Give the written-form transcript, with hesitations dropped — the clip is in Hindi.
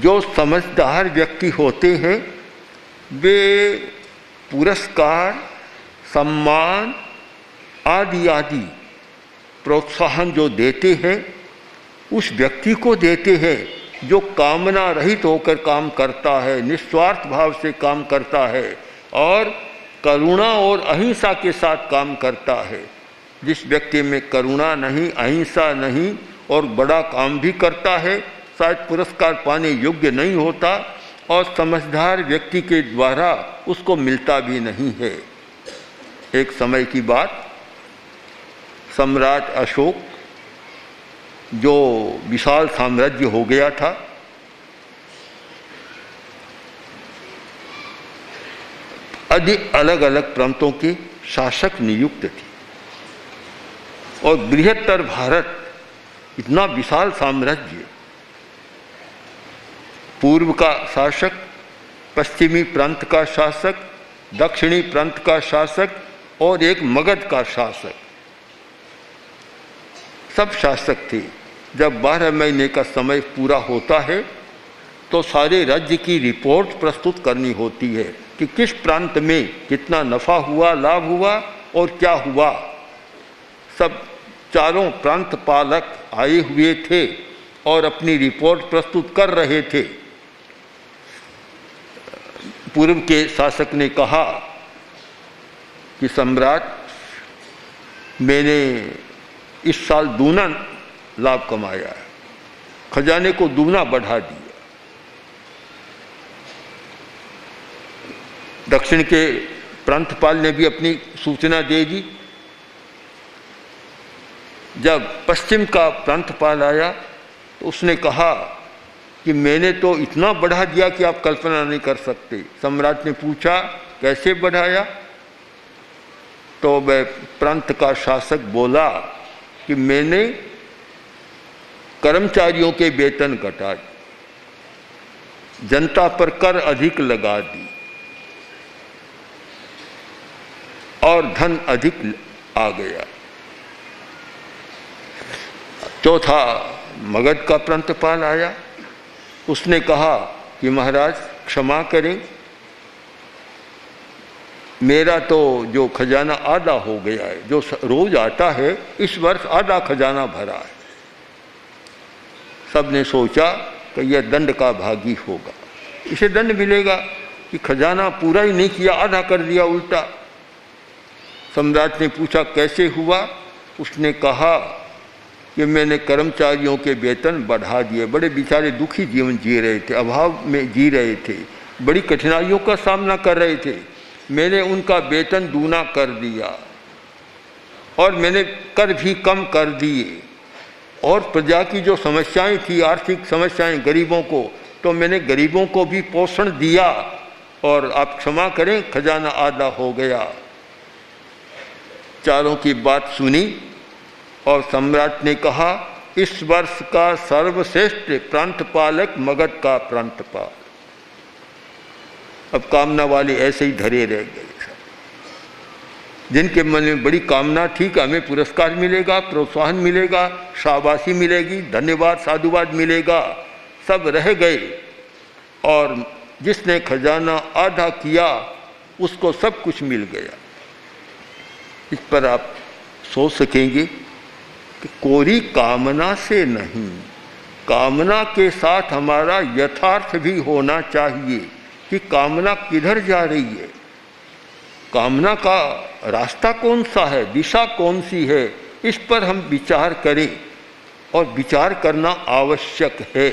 जो समझदार व्यक्ति होते हैं वे पुरस्कार, सम्मान आदि आदि प्रोत्साहन जो देते हैं उस व्यक्ति को देते हैं जो कामना रहित होकर काम करता है, निस्वार्थ भाव से काम करता है और करुणा और अहिंसा के साथ काम करता है। जिस व्यक्ति में करुणा नहीं, अहिंसा नहीं और बड़ा काम भी करता है, शायद पुरस्कार पाने योग्य नहीं होता और समझदार व्यक्ति के द्वारा उसको मिलता भी नहीं है। एक समय की बात, सम्राट अशोक जो विशाल साम्राज्य हो गया था, अधिक अलग अलग प्रांतों के शासक नियुक्त थे और बृहत्तर भारत इतना विशाल साम्राज्य, पूर्व का शासक, पश्चिमी प्रांत का शासक, दक्षिणी प्रांत का शासक और एक मगध का शासक, सब शासक थे। जब 12 महीने का समय पूरा होता है तो सारे राज्य की रिपोर्ट प्रस्तुत करनी होती है कि किस प्रांत में कितना नफा हुआ, लाभ हुआ और क्या हुआ। सब चारों प्रांत पालक आए हुए थे और अपनी रिपोर्ट प्रस्तुत कर रहे थे। पूर्व के शासक ने कहा कि सम्राट, मैंने इस साल दूना लाभ कमाया है, खजाने को दूना बढ़ा दिया। दक्षिण के प्रांतपाल ने भी अपनी सूचना दे दी। जब पश्चिम का प्रांतपाल आया तो उसने कहा कि मैंने तो इतना बढ़ा दिया कि आप कल्पना नहीं कर सकते। सम्राट ने पूछा, कैसे बढ़ाया? तो वह प्रांत का शासक बोला कि मैंने कर्मचारियों के वेतन घटा दिए, जनता पर कर अधिक लगा दी और धन अधिक आ गया। चौथा मगध का प्रांतपाल आया, उसने कहा कि महाराज क्षमा करें, मेरा तो जो खजाना आधा हो गया है, जो रोज आता है इस वर्ष आधा खजाना भरा है। सबने सोचा कि यह दंड का भागी होगा, इसे दंड मिलेगा कि खजाना पूरा ही नहीं किया, आधा कर दिया उल्टा। सम्राट ने पूछा, कैसे हुआ? उसने कहा कि मैंने कर्मचारियों के वेतन बढ़ा दिए। बड़े बेचारे दुखी जीवन जी रहे थे, अभाव में जी रहे थे, बड़ी कठिनाइयों का सामना कर रहे थे। मैंने उनका वेतन दूना कर दिया और मैंने कर भी कम कर दिए और प्रजा की जो समस्याएं थी, आर्थिक समस्याएं गरीबों को, तो मैंने गरीबों को भी पोषण दिया और आप क्षमा करें, खजाना आधा हो गया। चारों की बात सुनी और सम्राट ने कहा, इस वर्ष का सर्वश्रेष्ठ प्रांतपालक मगध का प्रांतपाल। अब कामना वाले ऐसे ही धरे रह गए। जिनके मन में बड़ी कामना थी कि हमें पुरस्कार मिलेगा, प्रोत्साहन मिलेगा, शाबाशी मिलेगी, धन्यवाद साधुवाद मिलेगा, सब रह गए और जिसने खजाना आधा किया उसको सब कुछ मिल गया। इस पर आप सोच सकेंगे कि कोरी कामना से नहीं, कामना के साथ हमारा यथार्थ भी होना चाहिए कि कामना किधर जा रही है, कामना का रास्ता कौन सा है, दिशा कौन सी है। इस पर हम विचार करें और विचार करना आवश्यक है।